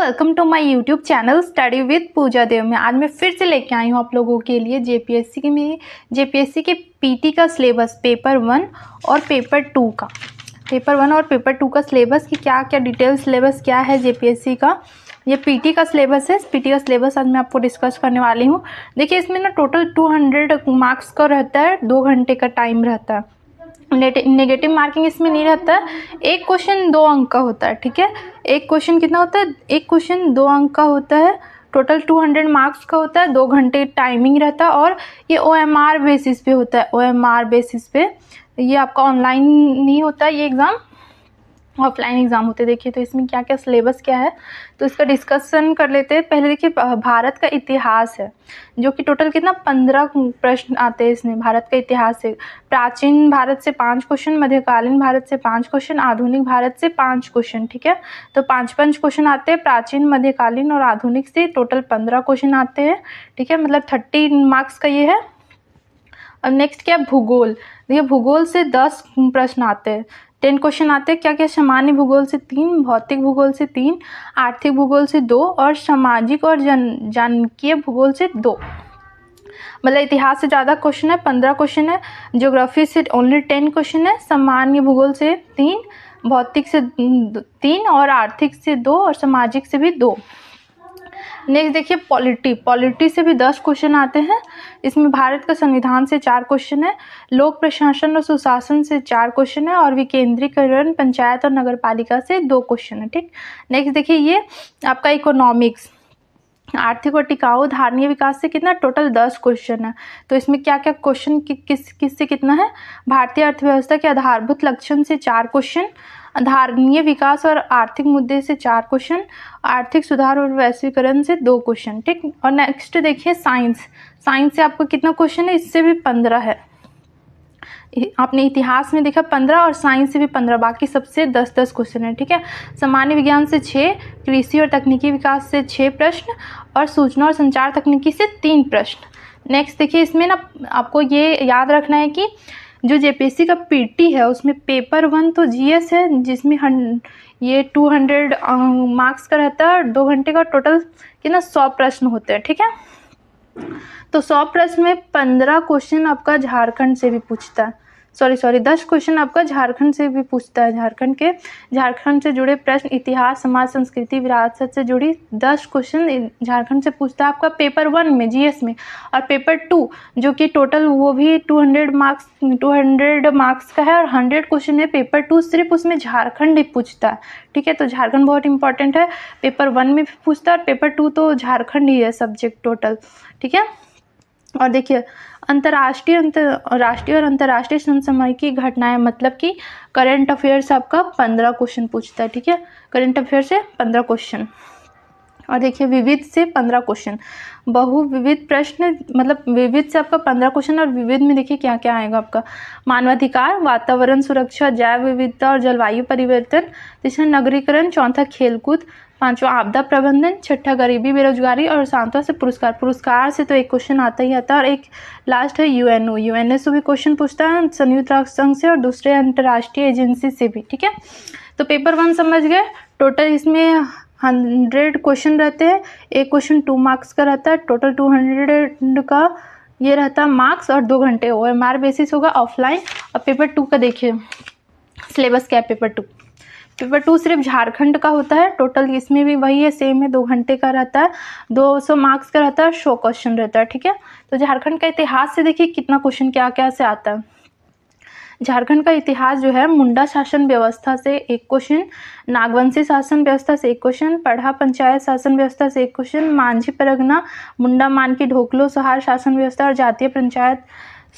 Welcome to my YouTube channel study with Pooja Dev में। आज मैं फिर से लेके आई हूँ आप लोगों के लिए जेपीएससी के पीटी का सिलेबस पेपर 1 और पेपर 2 का सिलेबस की क्या क्या डिटेल सिलेबस क्या है जेपीएससी का। ये पीटी का सिलेबस है। पीटी का सिलेबस आज मैं आपको डिस्कस करने वाली हूँ। देखिए इसमें ना टोटल 200 मार्क्स का रहता है, 2 घंटे का टाइम रहता है। नेगेटिव मार्किंग इसमें नहीं रहता है। एक क्वेश्चन 2 अंक का होता है, ठीक है। एक क्वेश्चन कितना होता है? एक क्वेश्चन 2 अंक का होता है। टोटल 200 मार्क्स का होता है, 2 घंटे टाइमिंग रहता है और ये OMR बेसिस पे होता है। OMR बेसिस पे ये आपका ऑनलाइन नहीं होता है, ये एग्ज़ाम ऑफलाइन एग्ज़ाम होते हैं। देखिए तो इसमें क्या क्या सिलेबस क्या है तो इसका डिस्कशन कर लेते हैं। पहले देखिए भारत का इतिहास है, जो कि टोटल कितना 15 प्रश्न आते हैं इसमें। भारत का इतिहास से प्राचीन भारत से 5 क्वेश्चन, मध्यकालीन भारत से 5 क्वेश्चन, आधुनिक भारत से 5 क्वेश्चन, ठीक है। तो 5 क्वेश्चन आते हैं प्राचीन, मध्यकालीन और आधुनिक से। टोटल 15 क्वेश्चन आते हैं, ठीक है। मतलब 30 मार्क्स का ये है। अब नेक्स्ट क्या? भूगोल। देखिए भूगोल से 10 प्रश्न आते हैं, 10 क्वेश्चन आते हैं। क्या क्या? सामान्य भूगोल से 3, भौतिक भूगोल से 3, आर्थिक भूगोल से 2 और सामाजिक और जनकीय भूगोल से 2। मतलब इतिहास से ज़्यादा क्वेश्चन है, 15 क्वेश्चन है। ज्योग्राफी से ओनली 10 क्वेश्चन है। सामान्य भूगोल से 3, भौतिक से 3 और आर्थिक से 2 और सामाजिक से भी 2। नेक्स्ट देखिए पॉलिटी से भी 10 क्वेश्चन आते हैं। इसमें भारत का संविधान से 4 क्वेश्चन है, लोक प्रशासन और सुशासन से 4 क्वेश्चन है और विकेंद्रीकरण पंचायत और नगरपालिका से 2 क्वेश्चन है, ठीक। नेक्स्ट देखिए ये आपका इकोनॉमिक्स, आर्थिक और टिकाऊ धारणीय विकास से कितना? टोटल 10 क्वेश्चन है। तो इसमें क्या क्या क्वेश्चन किस से कितना है? भारतीय अर्थव्यवस्था के आधारभूत लक्षण से 4 क्वेश्चन, धारणीय विकास और आर्थिक मुद्दे से 4 क्वेश्चन, आर्थिक सुधार और वैश्वीकरण से 2 क्वेश्चन, ठीक। और नेक्स्ट देखिए साइंस से आपको कितना क्वेश्चन है? इससे भी 15 है। आपने इतिहास में देखा 15 और साइंस से भी 15, बाकी सबसे 10-10 क्वेश्चन है, ठीक है। सामान्य विज्ञान से 6, कृषि और तकनीकी विकास से 6 प्रश्न और सूचना और संचार तकनीकी से 3 प्रश्न। नेक्स्ट देखिए इसमें ना आपको ये याद रखना है कि जो जेपीएससी का पीटी है उसमें पेपर 1 तो जीएस है, जिसमें ये 200 मार्क्स का रहता है। 2 घंटे का टोटल कितना 100 प्रश्न होते हैं, ठीक है। तो 100 प्रश्न में 15 क्वेश्चन आपका झारखंड से भी पूछता है। सॉरी 10 क्वेश्चन आपका झारखंड से भी पूछता है। झारखंड से जुड़े प्रश्न, इतिहास, समाज, संस्कृति, विरासत से जुड़ी 10 क्वेश्चन झारखंड से पूछता है आपका पेपर 1 में जीएस में। और पेपर 2 जो कि टोटल वो भी 200 मार्क्स का है और 100 क्वेश्चन है पेपर 2, सिर्फ उसमें झारखंड ही पूछता है, ठीक है। तो झारखंड बहुत इंपॉर्टेंट है। पेपर 1 में भी पूछता है और पेपर 2 तो झारखंड ही है सब्जेक्ट टोटल, ठीक है। और देखिए राष्ट्रीय और अंतर्राष्ट्रीय समसामयिक घटनाएं, मतलब कि करंट अफेयर्स आपका 15 क्वेश्चन पूछता है, ठीक है। करंट अफेयर से 15 क्वेश्चन। और देखिए विविध से 15 क्वेश्चन, बहुविविध प्रश्न, मतलब विविध से आपका 15 क्वेश्चन और विविध में देखिए क्या क्या आएगा आपका। मानवाधिकार, वातावरण सुरक्षा, जैव विविधता और जलवायु परिवर्तन, तीसरा नगरीकरण, चौथा खेलकूद, 5वां आपदा प्रबंधन, 6ठा गरीबी बेरोजगारी और 7वां से पुरस्कार से तो एक क्वेश्चन आता ही आता है। और एक लास्ट है यूएनओ से भी क्वेश्चन पूछता है, संयुक्त राष्ट्र संघ से और दूसरे अंतर्राष्ट्रीय एजेंसी से भी, ठीक है। तो पेपर 1 समझ गए। टोटल इसमें 100 क्वेश्चन रहते हैं, एक क्वेश्चन 2 मार्क्स का रहता है। टोटल 200 का ये रहता है मार्क्स और 2 घंटे OMR बेसिस होगा ऑफलाइन। और पेपर 2 का देखिए सिलेबस क्या है। पेपर 2 सिर्फ झारखंड का होता है। टोटल इसमें भी वही है, सेम है, 2 घंटे का रहता है, 200 मार्क्स का रहता है, 100 क्वेश्चन रहता है, ठीक है। तो झारखंड का इतिहास से देखिए कितना क्वेश्चन क्या क्या से आता है। झारखंड का इतिहास जो है, मुंडा शासन व्यवस्था से 1 क्वेश्चन, नागवंशी शासन व्यवस्था से 1 क्वेश्चन, पढ़ा पंचायत शासन व्यवस्था से 1 क्वेश्चन, मांझी परगना, मुंडा मान की ढोकलो सहार शासन व्यवस्था और जातीय पंचायत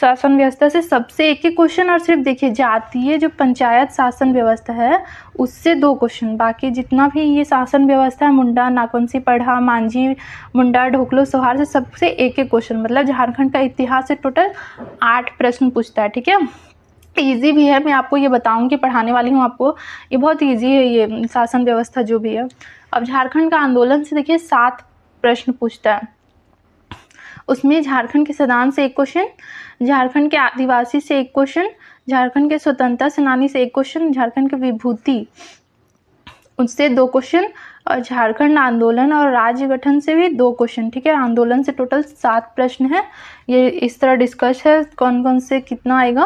शासन व्यवस्था से सबसे 1-1 क्वेश्चन। और सिर्फ देखिए जातीय जो पंचायत शासन व्यवस्था है उससे 2 क्वेश्चन। बाकी जितना भी ये शासन व्यवस्था है, मुंडा, नागवंशी, पढ़ा, मांझी, मुंडा, ढोकलो, सोहार से सबसे 1-1 क्वेश्चन। मतलब झारखंड का इतिहास से टोटल 8 प्रश्न पूछता है, ठीक है। ईजी भी है, मैं आपको ये बताऊंगी, पढ़ाने वाली हूँ आपको। ये बहुत ईजी है ये शासन व्यवस्था जो भी है। अब झारखंड का आंदोलन से देखिए 7 प्रश्न पूछता है। उसमें झारखंड के संविधान से 1 क्वेश्चन, झारखंड के आदिवासी से 1 क्वेश्चन, झारखंड के स्वतंत्रता सेनानी से 1 क्वेश्चन, झारखंड की विभूति उससे 2 क्वेश्चन, और झारखंड आंदोलन और राज्य गठन से भी 2 क्वेश्चन, ठीक है। आंदोलन से टोटल 7 प्रश्न है, ये इस तरह डिस्कस है कौन कौन से कितना आएगा।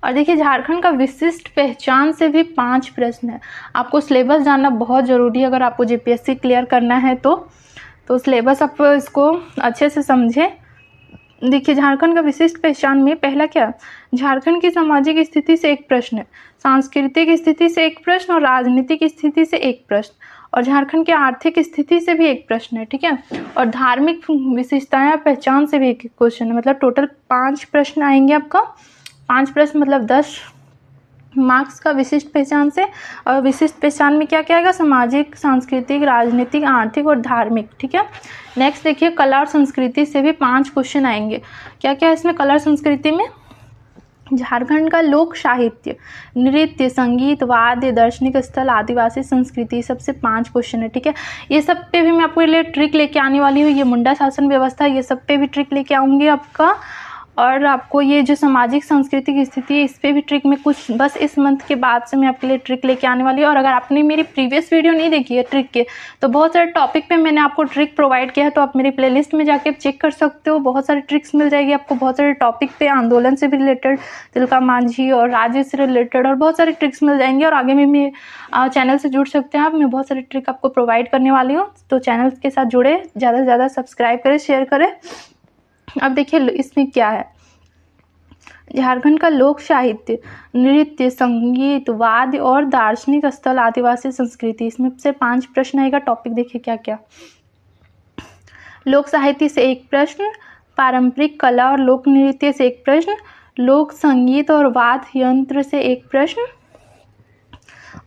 और देखिए झारखंड का विशिष्ट पहचान से भी 5 प्रश्न है। आपको सिलेबस जानना बहुत ज़रूरी है अगर आपको जेपीएससी क्लियर करना है तो सिलेबस आप इसको अच्छे से समझें। देखिए झारखंड का विशिष्ट पहचान में पहला क्या, झारखंड की सामाजिक स्थिति से 1 प्रश्न है, सांस्कृतिक स्थिति से 1 प्रश्न और राजनीतिक स्थिति से 1 प्रश्न, और झारखंड की आर्थिक स्थिति से भी 1 प्रश्न है, ठीक है। और धार्मिक विशेषताएं पहचान से भी 1 क्वेश्चन है, मतलब टोटल 5 प्रश्न आएंगे आपका। 5 प्रश्न मतलब 10 मार्क्स का विशिष्ट पहचान से। और विशिष्ट पहचान में क्या क्या आएगा, सामाजिक, सांस्कृतिक, राजनीतिक, आर्थिक और धार्मिक, ठीक है। नेक्स्ट देखिए कला और संस्कृति से भी 5 क्वेश्चन आएंगे। क्या क्या है इसमें, कला और संस्कृति में झारखंड का लोक साहित्य, नृत्य, संगीत, वाद्य, दार्शनिक स्थल, आदिवासी संस्कृति, सबसे 5 क्वेश्चन है, ठीक है। ये सब पे भी मैं आपको लिए ट्रिक लेके आने वाली हूँ। ये मुंडा शासन व्यवस्था, ये सब पे भी ट्रिक लेके आऊँगी आपका। और आपको ये जो सामाजिक सांस्कृतिक स्थिति है इस पर भी ट्रिक में कुछ बस इस मंथ के बाद से मैं आपके लिए ट्रिक लेके आने वाली हूँ। और अगर आपने मेरी प्रीवियस वीडियो नहीं देखी है ट्रिक के, तो बहुत सारे टॉपिक पे मैंने आपको ट्रिक प्रोवाइड किया है, तो आप मेरी प्लेलिस्ट में जाके चेक कर सकते हो। बहुत सारी ट्रिक्स मिल जाएगी आपको, बहुत सारे टॉपिक पे, आंदोलन से भी रिलेटेड, तिलका मांझी और राज्य से रिलेटेड, और बहुत सारी ट्रिक्स मिल जाएंगी। और आगे में चैनल से जुड़ सकते हैं आप, मैं बहुत सारी ट्रिक आपको प्रोवाइड करने वाली हूँ। तो चैनल के साथ जुड़े, ज़्यादा से ज़्यादा सब्सक्राइब करें, शेयर करें। अब देखिए इसमें क्या है, झारखंड का लोक साहित्य, नृत्य, संगीत, वाद्य और दार्शनिक स्थल, आदिवासी संस्कृति, इसमें से 5 प्रश्न आएगा। टॉपिक देखिए क्या क्या, लोक साहित्य से 1 प्रश्न, पारंपरिक कला और लोक नृत्य से 1 प्रश्न, लोक संगीत और वाद्य यंत्र से 1 प्रश्न,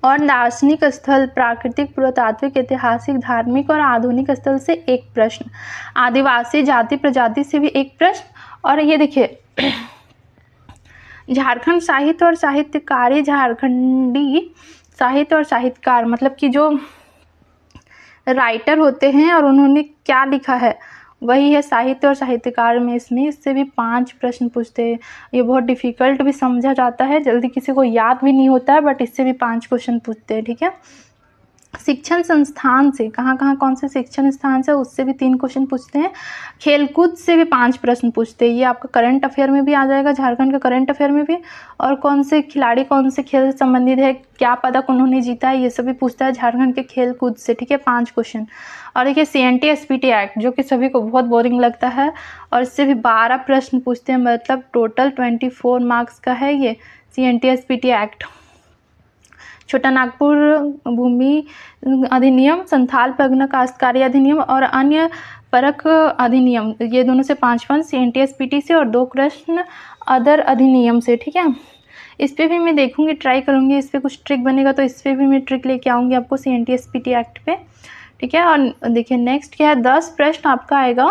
और दार्शनिक स्थल, प्राकृतिक, पुरातात्विक, ऐतिहासिक, धार्मिक और आधुनिक स्थल से 1 प्रश्न, आदिवासी जाति प्रजाति से भी 1 प्रश्न। और ये देखिए झारखंड साहित्य और साहित्यकारी, झारखंडी साहित्य और साहित्यकार, मतलब कि जो राइटर होते हैं और उन्होंने क्या लिखा है वही है साहित्य और साहित्यकार में। इससे भी 5 प्रश्न पूछते हैं। ये बहुत डिफ़िकल्ट भी समझा जाता है, जल्दी किसी को याद भी नहीं होता है, बट इससे भी 5 क्वेश्चन पूछते हैं, ठीक है। शिक्षण संस्थान से कहाँ कहाँ कौन से शिक्षण स्थान से, उससे भी 3 क्वेश्चन पूछते हैं। खेलकूद से भी 5 प्रश्न पूछते हैं। ये आपका करंट अफेयर में भी आ जाएगा, झारखंड का करंट अफेयर में भी। और कौन से खिलाड़ी कौन से खेल से संबंधित है, क्या पदक उन्होंने जीता है, ये सब भी पूछता है झारखंड के खेलकूद से, ठीक है। 5 क्वेश्चन। और देखिए CNT SPT एक्ट, जो कि सभी को बहुत बोरिंग लगता है, और इससे भी 12 प्रश्न पूछते हैं, मतलब टोटल 24 मार्क्स का है ये CNT SPT एक्ट। छोटा नागपुर भूमि अधिनियम, संथाल परगना काश्तकारी अधिनियम और अन्य परक अधिनियम, ये दोनों से 5 CNT SPT से, और 2 प्रश्न अदर अधिनियम से, ठीक है। इस पर भी मैं देखूंगी, ट्राई करूंगी, इस पर कुछ ट्रिक बनेगा तो इस पर भी मैं ट्रिक लेके आऊँगी आपको CNT SPT एक्ट पे, ठीक है। और देखिए नेक्स्ट क्या है, 10 प्रश्न आपका आएगा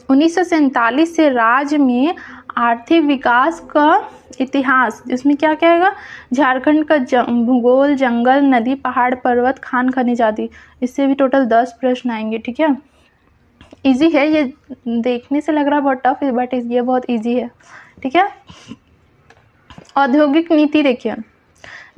1947 से राज्य में आर्थिक विकास का इतिहास। इसमें क्या क्या आएगा, झारखंड का भूगोल, जंगल, नदी, पहाड़, पर्वत, खान खनिज आदि, इससे भी टोटल 10 प्रश्न आएंगे, ठीक है। इजी है, ये देखने से लग रहा है बहुत टफ है, बट ये बहुत इजी है, ठीक है। औद्योगिक नीति देखिए,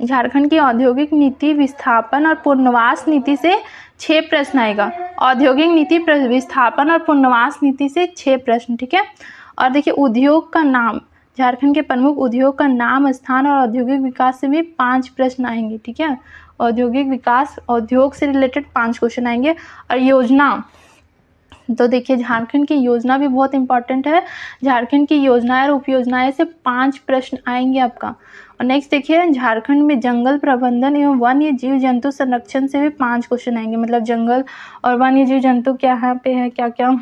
झारखंड की औद्योगिक नीति, विस्थापन और पुनर्वास नीति से 6 प्रश्न आएगा। औद्योगिक नीति, विस्थापन और पुनर्वास नीति से 6 प्रश्न, ठीक है। और देखिए उद्योग का नाम, झारखंड के प्रमुख उद्योग का नाम, स्थान और औद्योगिक विकास से भी 5 प्रश्न आएंगे, ठीक है। औद्योगिक विकास, उद्योग से रिलेटेड 5 क्वेश्चन आएंगे। और योजना, तो देखिए झारखंड की योजना भी बहुत इंपॉर्टेंट है, झारखंड की योजनाएं और उपयोजनाएं से 5 प्रश्न आएंगे आपका। और नेक्स्ट देखिए झारखंड में जंगल प्रबंधन एवं वन्य जीव जंतु संरक्षण से भी 5 क्वेश्चन आएंगे, मतलब जंगल और वन्य जीव जंतु क्या यहाँ पे है, क्या क्या,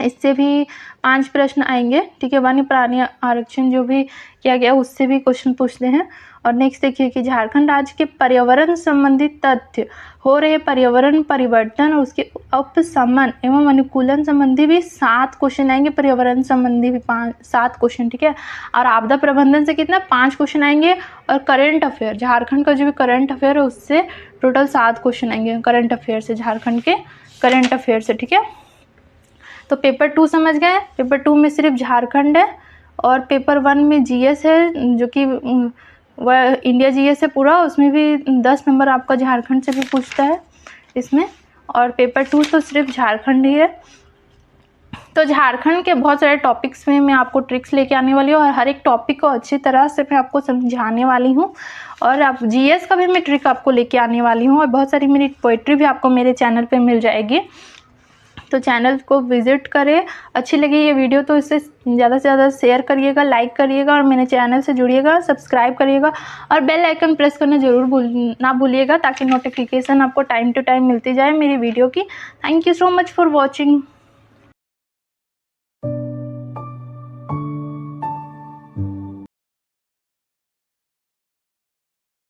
इससे भी 5 प्रश्न आएंगे, ठीक है। वन्य प्राणी आरक्षण जो भी किया गया उससे भी क्वेश्चन पूछते हैं। और नेक्स्ट देखिए कि झारखंड राज्य के पर्यावरण संबंधित तथ्य, हो रहे पर्यावरण परिवर्तन और उसके उपशमन एवं अनुकूलन संबंधी भी 7 क्वेश्चन आएंगे, पर्यावरण संबंधी भी 7 क्वेश्चन, ठीक है। और आपदा प्रबंधन से कितना 5 क्वेश्चन आएंगे। और करंट अफेयर, झारखंड का जो भी करंट अफेयर है उससे टोटल 7 क्वेश्चन आएंगे, करंट अफेयर से, झारखंड के करंट अफेयर से, ठीक है। तो पेपर 2 समझ गए, पेपर 2 में सिर्फ झारखंड है, और पेपर 1 में GS है, जो कि वह इंडिया जीएस है पूरा, उसमें भी 10 नंबर आपका झारखंड से भी पूछता है इसमें। और पेपर 2 तो सिर्फ झारखंड ही है। तो झारखंड के बहुत सारे टॉपिक्स में मैं आपको ट्रिक्स लेके आने वाली हूँ और हर एक टॉपिक को अच्छी तरह से मैं आपको समझाने वाली हूँ। और आप जीएस का भी मैं ट्रिक आपको लेके आने वाली हूँ और बहुत सारी मेरी पोइट्री भी आपको मेरे चैनल पे मिल जाएगी। तो चैनल को विज़िट करें। अच्छी लगी ये वीडियो तो इसे ज़्यादा से ज़्यादा शेयर करिएगा, लाइक करिएगा और मेरे चैनल से जुड़िएगा, सब्सक्राइब करिएगा और बेल आइकन प्रेस करना ज़रूर ना भूलिएगा, ताकि नोटिफिकेशन आपको टाइम टू टाइम मिलती जाए मेरी वीडियो की। Thank you so much for watching.